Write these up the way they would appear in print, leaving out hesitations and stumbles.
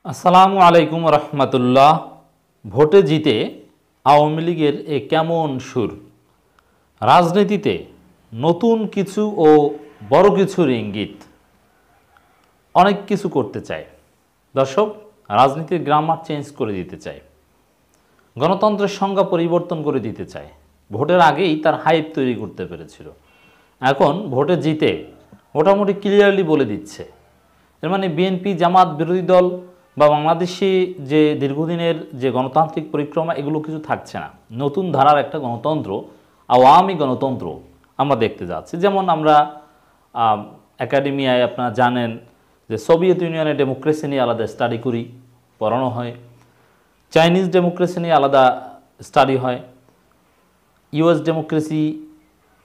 আসসালামু আলাইকুম রহমতুল্লাহ। ভোটে জিতে আওয়ামী লীগের এ কেমন সুর? রাজনীতিতে নতুন কিছু ও বড় কিছুর ইঙ্গিত। অনেক কিছু করতে চায় দর্শক, রাজনীতির গ্রামার চেঞ্জ করে দিতে চায়, গণতন্ত্রের সংজ্ঞা পরিবর্তন করে দিতে চায়। ভোটের আগেই তার হাইপ তৈরি করতে পেরেছিল, এখন ভোটে জিতে মোটামুটি ক্লিয়ারলি বলে দিচ্ছে। এর মানে বিএনপি, জামাত, বিরোধী দল বা বাংলাদেশি যে দীর্ঘদিনের যে গণতান্ত্রিক পরিক্রমা, এগুলো কিছু থাকছে না। নতুন ধারার একটা গণতন্ত্র, আওয়ামী গণতন্ত্র আমরা দেখতে যাচ্ছি। যেমন আমরা একাডেমিয়ায় আপনারা জানেন যে সোভিয়েত ইউনিয়নের ডেমোক্রেসি নিয়ে আলাদা স্টাডি করি, পড়ানো হয়। চাইনিজ ডেমোক্রেসি নিয়ে আলাদা স্টাডি হয়। ইউএস ডেমোক্রেসি,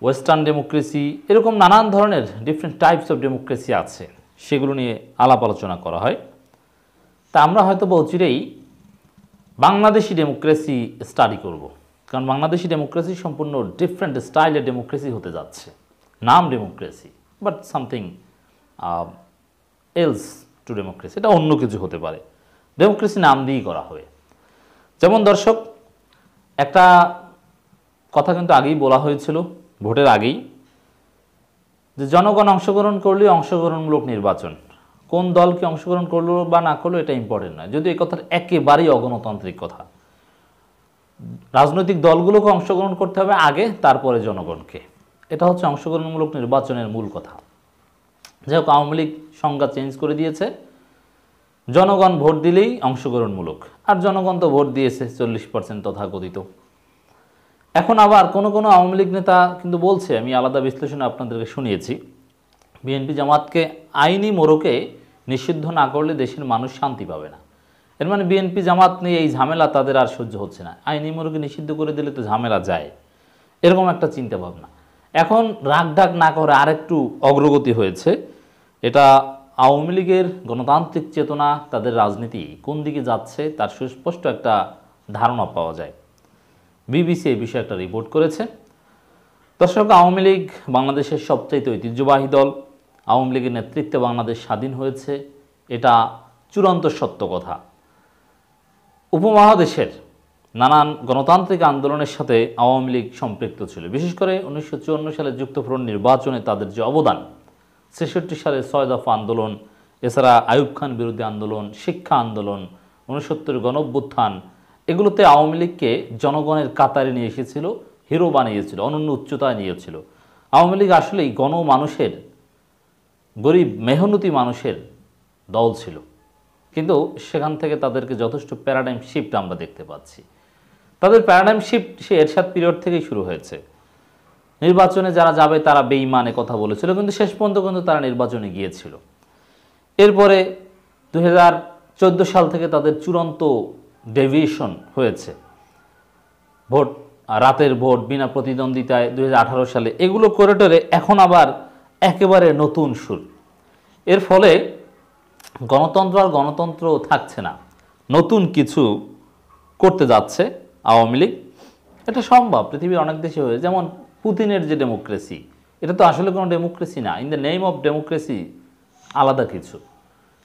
ওয়েস্টার্ন ডেমোক্রেসি, এরকম নানান ধরনের ডিফারেন্ট টাইপস অফ ডেমোক্রেসি আছে, সেগুলো নিয়ে আলাপ আলোচনা করা হয়। তা আমরা হয়তো অচিরেই বাংলাদেশি ডেমোক্রেসি স্টাডি করব, কারণ বাংলাদেশি ডেমোক্রেসি সম্পূর্ণ ডিফারেন্ট স্টাইলের ডেমোক্রেসি হতে যাচ্ছে। নাম democracy, but something else two democracy, এটা অন্য কিছু হতে পারে। ডেমোক্রেসি নাম দিয়েই করা হবে। যেমন দর্শক, একটা কথা কিন্তু আগেই বলা হয়েছিল, ভোটের আগেই, যে জনগণ অংশগ্রহণ করলে অংশগ্রহণমূলক নির্বাচন। কোন দলকে অংশগ্রহণ করলো বা না করলো এটা ইম্পর্টেন্ট নয়, যদি এই কথার একেবারেই অগণতান্ত্রিক কথা। রাজনৈতিক দলগুলোকে অংশগ্রহণ করতে হবে আগে, তারপরে জনগণকে। এটা হচ্ছে অংশগ্রহণমূলক নির্বাচনের মূল কথা। যাই হোক, আওয়ামী লীগ সংজ্ঞা চেঞ্জ করে দিয়েছে, জনগণ ভোট দিলেই অংশগ্রহণমূলক। আর জনগণ তো ভোট দিয়েছে 40% তথাকথিত। এখন আবার কোনো কোনো আওয়ামী লীগ নেতা কিন্তু বলছে, আমি আলাদা বিশ্লেষণে আপনাদেরকে শুনিয়েছি, বিএনপি জামাতকে আইনি মোড়কে নিষিদ্ধ না করলে দেশের মানুষ শান্তি পাবে না। এর মানে বিএনপি জামাত নিয়ে এই ঝামেলা তাদের আর সহ্য হচ্ছে না, আইনি মোড়কে নিষিদ্ধ করে দিলে তো ঝামেলা যায়, এরকম একটা চিন্তা ভাবনা। এখন রাগঢাক না করে আরেকটু অগ্রগতি হয়েছে। এটা আওয়ামী লীগের গণতান্ত্রিক চেতনা, তাদের রাজনীতি কোন দিকে যাচ্ছে তার সুস্পষ্ট একটা ধারণা পাওয়া যায়। বিবিসি এই বিষয়ে একটা রিপোর্ট করেছে। দর্শক, আওয়ামী লীগ বাংলাদেশের সবচাইতে ঐতিহ্যবাহী দল। আওয়ামী লীগের নেতৃত্বে বাংলাদেশ স্বাধীন হয়েছে, এটা চূড়ান্ত সত্য কথা। উপমহাদেশের নানান গণতান্ত্রিক আন্দোলনের সাথে আওয়ামী লীগ সম্পৃক্ত ছিল। বিশেষ করে 1954 সালে যুক্তফ্রন্ট নির্বাচনে তাদের যে অবদান, 66 সালে 6 দফা আন্দোলন, এছাড়া আইয়ুব খান বিরোধী আন্দোলন, শিক্ষা আন্দোলন, 69 গণঅভ্যুত্থান, এগুলোতে আওয়ামী লীগকে জনগণের কাতারে নিয়ে এসেছিল, হিরো বানিয়েছিল, অনন্য উচ্চতায় নিয়েছিল। আওয়ামী লীগ আসলেই গণমানুষের, গরিব মেহনতি মানুষের দল ছিল। কিন্তু সেখান থেকে তাদেরকে যথেষ্ট প্যারাডাইম শিফট আমরা দেখতে পাচ্ছি। তাদের প্যারাডাইম শিফট সে এরশাদ পিরিয়ড থেকেই শুরু হয়েছে। নির্বাচনে যারা যাবে তারা বেঈমানে কথা বলেছিল, কিন্তু শেষ পর্যন্ত কিন্তু তারা নির্বাচনে গিয়েছিল। এরপরে 2014 সাল থেকে তাদের চূড়ান্ত ডেভিয়েশন হয়েছে। ভোট, রাতের ভোট, বিনা প্রতিদ্বন্দ্বিতায় 2018 সালে, এগুলো করিডোরে এখন আবার একেবারে নতুন সুর। এর ফলে গণতন্ত্র আর গণতন্ত্র থাকছে না, নতুন কিছু করতে যাচ্ছে আওয়ামী লীগ। এটা সম্ভব, পৃথিবীর অনেক দেশে হয়েছে। যেমন পুতিনের যে ডেমোক্রেসি, এটা তো আসলে কোনো ডেমোক্রেসি না, in the name of democracy আলাদা কিছু।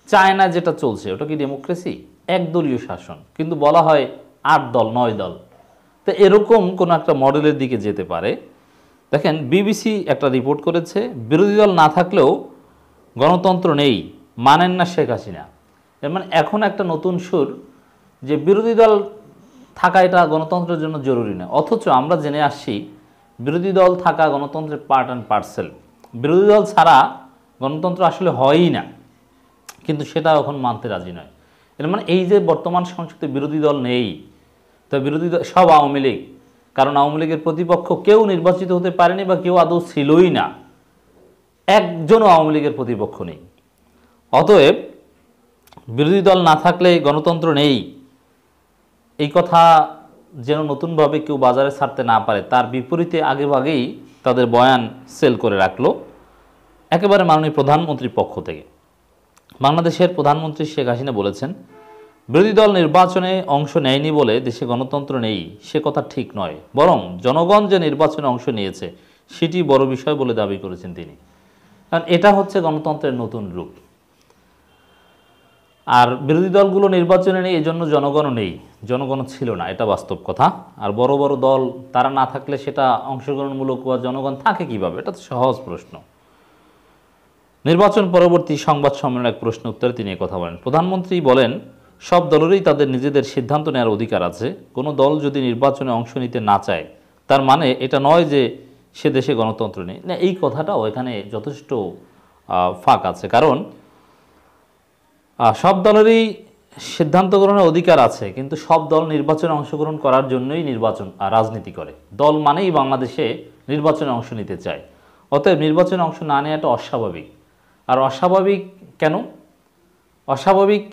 চায়না যেটা চলছে, ওটা কি ডেমোক্রেসি? একদলীয় শাসন, কিন্তু বলা হয় 8 দল 9 দল। তো এরকম কোনো একটা মডেলের দিকে যেতে পারে। দেখেন, বিবিসি একটা রিপোর্ট করেছে, বিরোধী দল না থাকলেও গণতন্ত্র নেই, মানেন না শেখ হাসিনা। এর মানে এখন একটা নতুন সুর, যে বিরোধী দল থাকা এটা গণতন্ত্রের জন্য জরুরি না। অথচ আমরা জেনে আসছি বিরোধী দল থাকা গণতন্ত্রের পার্ট অ্যান্ড পার্সেল। বিরোধী দল ছাড়া গণতন্ত্র আসলে হয়ই না, কিন্তু সেটা এখন মানতে রাজি নয়। এর মানে এই যে বর্তমান সংসদে বিরোধী দল নেই, তো বিরোধী দল সব আওয়ামী লীগ। কারণ আওয়ামী লীগের প্রতিপক্ষ কেউ নির্বাচিত হতে পারেনি, বা কেউ আদৌ ছিলই না, একজনও আওয়ামী লীগের প্রতিপক্ষ নেই। অতএব বিরোধী দল না থাকলে গণতন্ত্র নেই, এই কথা যেন নতুনভাবে কেউ বাজারে ছাড়তে না পারে, তার বিপরীতে আগেভাগেই তাদের বয়ান সেল করে রাখলো একেবারে মাননীয় প্রধানমন্ত্রীর পক্ষ থেকে। বাংলাদেশের প্রধানমন্ত্রী শেখ হাসিনা বলেছেন, বিরোধী দল নির্বাচনে অংশ নেয়নি বলে দেশে গণতন্ত্র নেই, সে কথা ঠিক নয়, বরং জনগণ যে নির্বাচনে অংশ নিয়েছে সেটি বড় বিষয় বলে দাবি করেছেন তিনি। কারণ এটা হচ্ছে গণতন্ত্রের নতুন রূপ। আর বিরোধী দলগুলো নির্বাচনে নেই, এই জন্য জনগণও নেই, জনগণও ছিল না, এটা বাস্তব কথা। আর বড় বড় দল তারা না থাকলে সেটা অংশগ্রহণমূলক বা জনগণ থাকে কিভাবে, এটা তো সহজ প্রশ্ন। নির্বাচন পরবর্তী সংবাদ সম্মেলনের এক প্রশ্ন উত্তরে তিনি কথা বলেন। প্রধানমন্ত্রী বলেন, সব দলেরই তাদের নিজেদের সিদ্ধান্ত নেওয়ার অধিকার আছে। কোনো দল যদি নির্বাচনে অংশ নিতে না চায় তার মানে এটা নয় যে সে দেশে গণতন্ত্র নেই। না, এই কথাটাও এখানে যথেষ্ট ফাঁক আছে। কারণ সব দলেরই সিদ্ধান্ত গ্রহণের অধিকার আছে, কিন্তু সব দল নির্বাচনে অংশগ্রহণ করার জন্যই রাজনীতি করে। দল মানেই বাংলাদেশে নির্বাচনে অংশ নিতে চায়। অতএব নির্বাচনে অংশ না নেওয়াটা অস্বাভাবিক। আর অস্বাভাবিক কেন? অস্বাভাবিক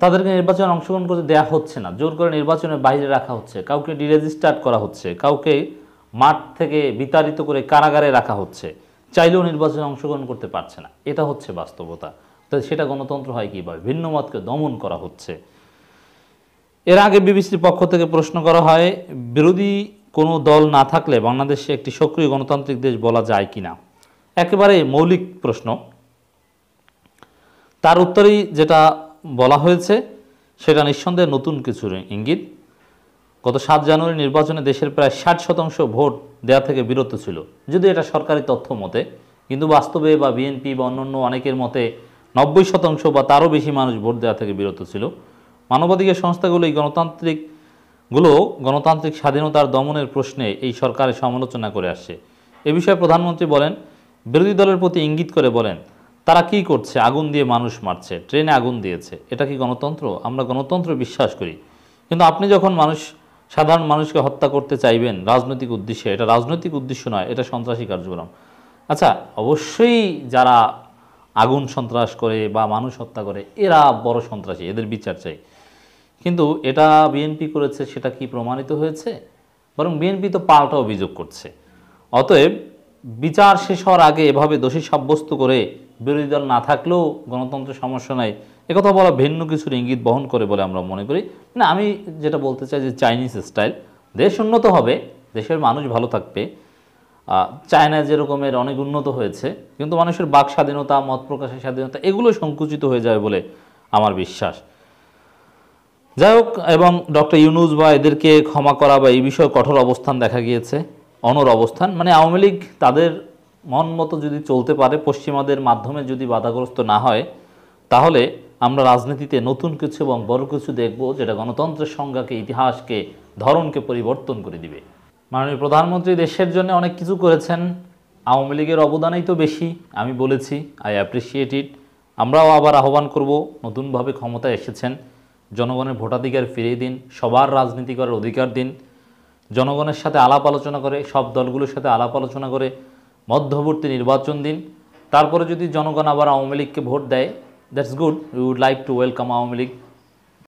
তাদেরকে নির্বাচনে অংশগ্রহণ করতে দেয়া হচ্ছে না, জোর করে নির্বাচনের বাইরে রাখা হচ্ছে, কাউকে ডিরেজিস্টার্ড করা হচ্ছে, কাউকে মাঠ থেকে বিতাড়িত করে কারাগারে রাখা হচ্ছে, চাইলেও নির্বাচনে অংশগ্রহণ করতে পারছে না। এটা হচ্ছে বাস্তবতা। তাই সেটা গণতন্ত্র হয় কীভাবে? ভিন্ন মতকে দমন করা হচ্ছে। এর আগে বিবিসির পক্ষ থেকে প্রশ্ন করা হয়, বিরোধী কোনো দল না থাকলে বাংলাদেশে একটি সক্রিয় গণতান্ত্রিক দেশ বলা যায় কিনা। একেবারে মৌলিক প্রশ্ন। তার উত্তরেই যেটা বলা হয়েছে সেটা নিঃসন্দেহে নতুন কিছুর ইঙ্গিত। গত ৭ জানুয়ারি নির্বাচনে দেশের প্রায় ৬০% ভোট দেয়া থেকে বিরত ছিল, যদি এটা সরকারি তথ্য মতে, কিন্তু বাস্তবে বা বিএনপি বা অন্যান্য অনেকের মতে ৯০% বা তারও বেশি মানুষ ভোট দেওয়া থেকে বিরত ছিল। মানবাধিকার সংস্থাগুলো এই গণতান্ত্রিক স্বাধীনতার দমনের প্রশ্নে এই সরকারের সমালোচনা করে আসছে। এ বিষয়ে প্রধানমন্ত্রী বলেন, বিরোধী দলের প্রতি ইঙ্গিত করে বলেন, তারা কি করছে? আগুন দিয়ে মানুষ মারছে, ট্রেনে আগুন দিয়েছে। এটা কি গণতন্ত্র? আমরা গণতন্ত্র বিশ্বাস করি, কিন্তু আপনি যখন সাধারণ মানুষকে হত্যা করতে চাইবেন রাজনৈতিক উদ্দেশ্যে, এটা রাজনৈতিক উদ্দেশ্য নয়, এটা সন্ত্রাসী কার্যক্রম। আচ্ছা, অবশ্যই যারা আগুন সন্ত্রাস করে বা মানুষ হত্যা করে এরা বড় সন্ত্রাসী, এদের বিচার চাই। কিন্তু এটা বিএনপি করেছে, সেটা কি প্রমাণিত হয়েছে? বরং বিএনপি তো পাল্টা অভিযোগ করছে। অতএব বিচার শেষ হওয়ার আগে এভাবে দোষী সাব্যস্ত করে বিরোধী দল না থাকলেও গণতন্ত্রের সমস্যা নাই, একথা বলা ভিন্ন কিছুর ইঙ্গিত বহন করে বলে আমরা মনে করি। না, আমি যেটা বলতে চাই যে চাইনিজ স্টাইল, দেশ উন্নত হবে, দেশের মানুষ ভালো থাকবে। চায়না যেরকমের অনেক উন্নত হয়েছে, কিন্তু মানুষের বাক স্বাধীনতা, মত প্রকাশের স্বাধীনতা এগুলো সংকুচিত হয়ে যাবে বলে আমার বিশ্বাস। যাই হোক, এবং ডক্টর ইউনূস বা এদেরকে ক্ষমা করা বা এই বিষয়ে কঠোর অবস্থান দেখা গিয়েছে, অনর অবস্থান। মানে আওয়ামী লীগ তাদের মন মতো যদি চলতে পারে, পশ্চিমাদের মাধ্যমে যদি বাধাগ্রস্ত না হয়, তাহলে আমরা রাজনীতিতে নতুন কিছু এবং বড় কিছু দেখব, যেটা গণতন্ত্রের সংজ্ঞাকে, ইতিহাসকে, ধরনকে পরিবর্তন করে দিবে। মাননীয় প্রধানমন্ত্রী দেশের জন্য অনেক কিছু করেছেন, আওয়ামী লীগের অবদানই তো বেশি। আমি বলেছি, আই অ্যাপ্রিসিয়েট ইট। আমরাও আবার আহ্বান করব, নতুনভাবে ক্ষমতায় এসেছেন, জনগণের ভোটাধিকার ফিরিয়ে দিন, সবার রাজনীতি করার অধিকার দিন, জনগণের সাথে আলাপ আলোচনা করে, সব দলগুলোর সাথে আলাপ আলোচনা করে মধ্যবর্তী নির্বাচন দিন। তারপরে যদি জনগণ আবার আওয়ামী লীগকে ভোট দেয়, that's good, we would like to welcome Awami League.